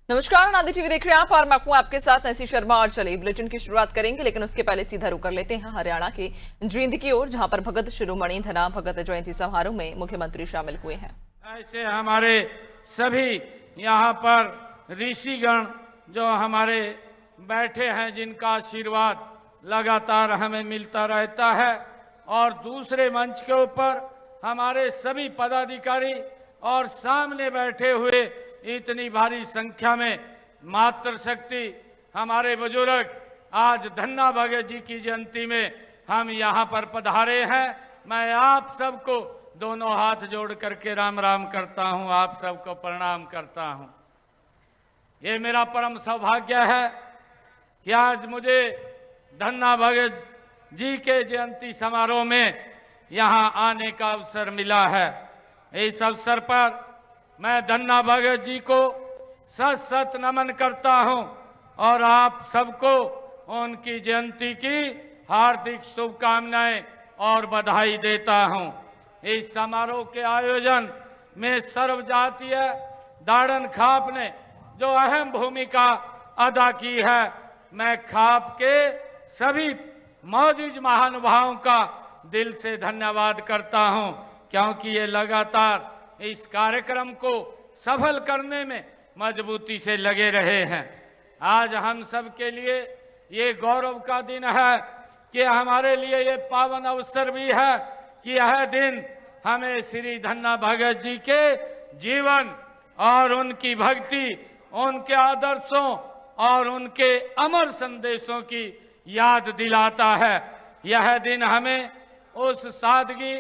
नमस्कार, नादी टीवी देख रहे हैं आप और मैं हूं आपके साथ नैसी शर्मा। और चलिए बुलेटिन की शुरुआत करेंगे, लेकिन उसके पहले सीधा रुक कर लेते हैं हरियाणा के जींद की ओर, जहां पर भगत शिरोमणि धना भगत जयंती समारोह में मुख्यमंत्री शामिल हुए हैं। ऐसे हमारे सभी यहाँ पर ऋषिगण जो हमारे बैठे हैं, जिनका आशीर्वाद लगातार हमें मिलता रहता है, और दूसरे मंच के ऊपर हमारे सभी पदाधिकारी और सामने बैठे हुए इतनी भारी संख्या में मातृशक्ति हमारे बुजुर्ग, आज धन्ना भगत जी की जयंती में हम यहाँ पर पधारे हैं। मैं आप सबको दोनों हाथ जोड़ करके राम राम करता हूँ, आप सबको प्रणाम करता हूँ। ये मेरा परम सौभाग्य है कि आज मुझे धन्ना भगत जी के जयंती समारोह में यहाँ आने का अवसर मिला है। इस अवसर पर मैं धन्ना भगत जी को सत सत नमन करता हूं और आप सबको उनकी जयंती की हार्दिक शुभकामनाएं और बधाई देता हूं। इस समारोह के आयोजन में सर्वजातीय दाड़न खाप ने जो अहम भूमिका अदा की है, मैं खाप के सभी मौजूद महानुभावों का दिल से धन्यवाद करता हूं, क्योंकि ये लगातार इस कार्यक्रम को सफल करने में मजबूती से लगे रहे हैं। आज हम सब के लिए ये गौरव का दिन है कि हमारे लिए ये पावन अवसर भी है कि यह दिन हमें श्री धन्ना भगत जी के जीवन और उनकी भक्ति, उनके आदर्शों और उनके अमर संदेशों की याद दिलाता है। यह दिन हमें उस सादगी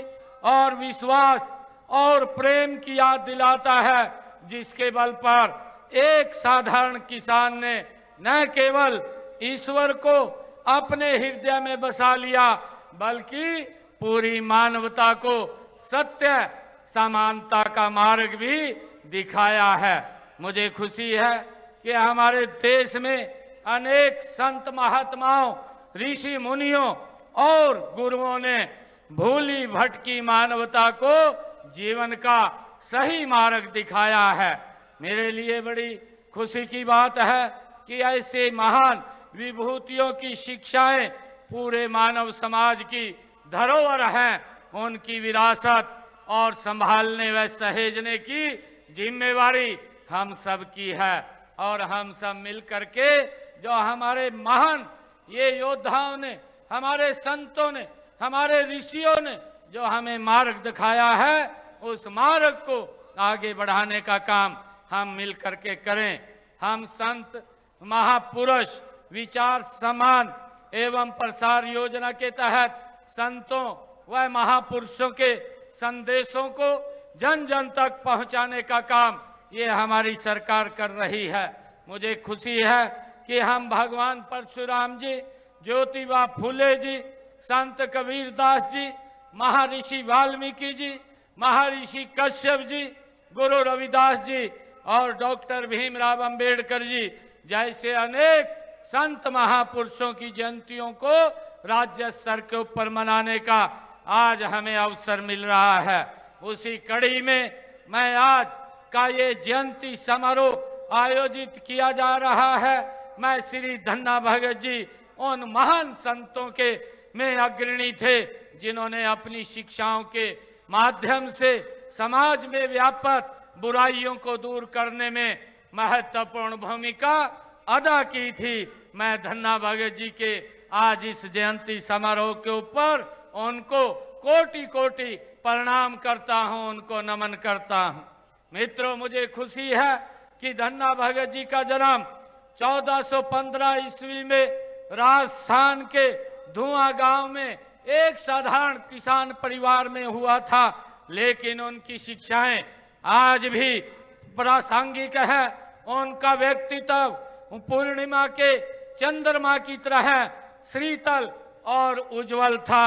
और विश्वास और प्रेम की याद दिलाता है, जिसके बल पर एक साधारण किसान ने न केवल ईश्वर को अपने हृदय में बसा लिया, बल्कि पूरी मानवता को सत्य समानता का मार्ग भी दिखाया है। मुझे खुशी है कि हमारे देश में अनेक संत महात्माओं, ऋषि मुनियों और गुरुओं ने भूली भटकी मानवता को जीवन का सही मार्ग दिखाया है। मेरे लिए बड़ी खुशी की बात है कि ऐसे महान विभूतियों की शिक्षाएं पूरे मानव समाज की धरोहर हैं। उनकी विरासत और संभालने व सहेजने की जिम्मेवारी हम सब की है, और हम सब मिल करके जो हमारे महान ये योद्धाओं ने, हमारे संतों ने, हमारे ऋषियों ने जो हमें मार्ग दिखाया है, उस मार्ग को आगे बढ़ाने का काम हम मिल करके करें। हम संत महापुरुष विचार समान एवं प्रसार योजना के तहत संतों व महापुरुषों के संदेशों को जन जन तक पहुंचाने का काम ये हमारी सरकार कर रही है। मुझे खुशी है कि हम भगवान परशुराम जी, ज्योतिबा फूले जी, संत कबीरदास जी, महर्षि वाल्मीकि जी, महर्षि कश्यप जी, गुरु रविदास जी और डॉक्टर भीमराव अंबेडकर जी जैसे अनेक संत महापुरुषों की जयंतियों को राज्य स्तर के ऊपर मनाने का आज हमें अवसर मिल रहा है। उसी कड़ी में मैं आज का ये जयंती समारोह आयोजित किया जा रहा है। मैं श्री धन्ना भगत जी उन महान संतों के में अग्रणी थे, जिन्होंने अपनी शिक्षाओं के माध्यम से समाज में व्याप्त बुराइयों को दूर करने में महत्वपूर्ण भूमिका अदा की थी। मैं धन्ना भगत जी के आज इस जयंती समारोह के ऊपर उनको कोटि कोटि प्रणाम करता हूं, उनको नमन करता हूं। मित्रों, मुझे खुशी है कि धन्ना भगत जी का जन्म 1415 ईस्वी में राजस्थान के धुआं गांव में एक साधारण किसान परिवार में हुआ था, लेकिन उनकी शिक्षाएं आज भी प्रासंगिक है। उनका व्यक्तित्व पूर्णिमा के चंद्रमा की तरह शीतल और उज्जवल था।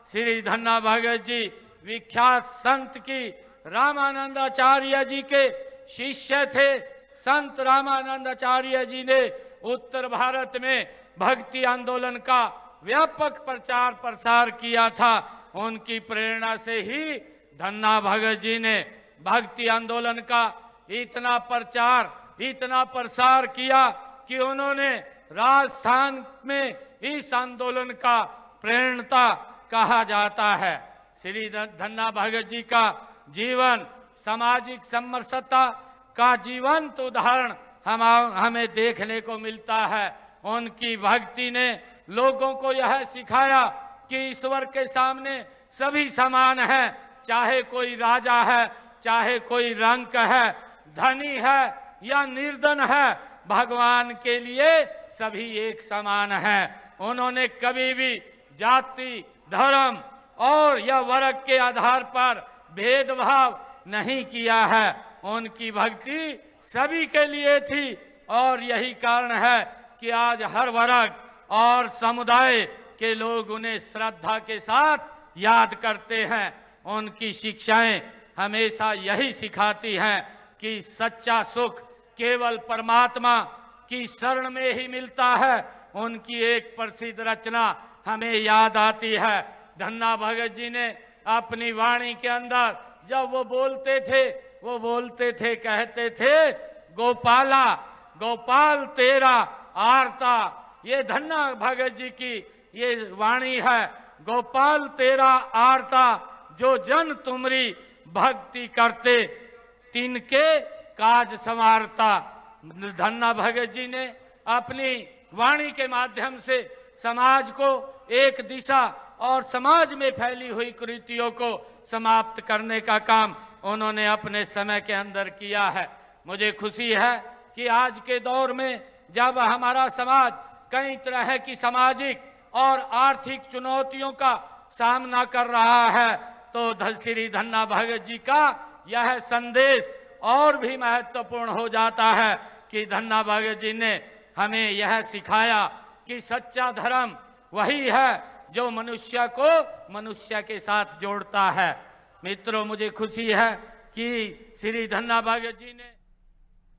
श्री धन्ना भगत जी विख्यात संत की रामानंदाचार्य जी के शिष्य थे। संत रामानंदाचार्य जी ने उत्तर भारत में भक्ति आंदोलन का व्यापक प्रचार प्रसार किया था। उनकी प्रेरणा से ही धन्ना भगत जी ने भक्ति आंदोलन का इतना प्रचार इतना प्रसार किया कि उन्होंने राजस्थान में इस आंदोलन का प्रेरणता कहा जाता है। श्री धन्ना भगत जी का जीवन सामाजिक समरसता का जीवंत उदाहरण हमें देखने को मिलता है। उनकी भक्ति ने लोगों को यह सिखाया कि ईश्वर के सामने सभी समान हैं, चाहे कोई राजा है, चाहे कोई रंक है, धनी है या निर्धन है, भगवान के लिए सभी एक समान हैं। उन्होंने कभी भी जाति, धर्म और या वर्ग के आधार पर भेदभाव नहीं किया है। उनकी भक्ति सभी के लिए थी और यही कारण है कि आज हर वर्ग और समुदाय के लोग उन्हें श्रद्धा के साथ याद करते हैं। उनकी शिक्षाएं हमेशा यही सिखाती हैं कि सच्चा सुख केवल परमात्मा की शरण में ही मिलता है। उनकी एक प्रसिद्ध रचना हमें याद आती है। धन्ना भगत जी ने अपनी वाणी के अंदर जब वो बोलते थे कहते थे, गोपाला गोपाल तेरा आरता। ये धन्ना भगत जी की ये वाणी है, गोपाल तेरा आरता, जो जन तुमरी भक्ति करते तिनके काज संवारता। धन्ना भगत जी ने अपनी वाणी के माध्यम से समाज को एक दिशा और समाज में फैली हुई कुरीतियों को समाप्त करने का काम उन्होंने अपने समय के अंदर किया है। मुझे खुशी है कि आज के दौर में जब हमारा समाज कई तरह की सामाजिक और आर्थिक चुनौतियों का सामना कर रहा है, तो श्री धन्ना भगत जी का यह संदेश और भी महत्वपूर्ण हो जाता है कि धन्ना भगत जी ने हमें यह सिखाया कि सच्चा धर्म वही है जो मनुष्य को मनुष्य के साथ जोड़ता है। मित्रों, मुझे खुशी है कि श्री धन्ना भगत जी ने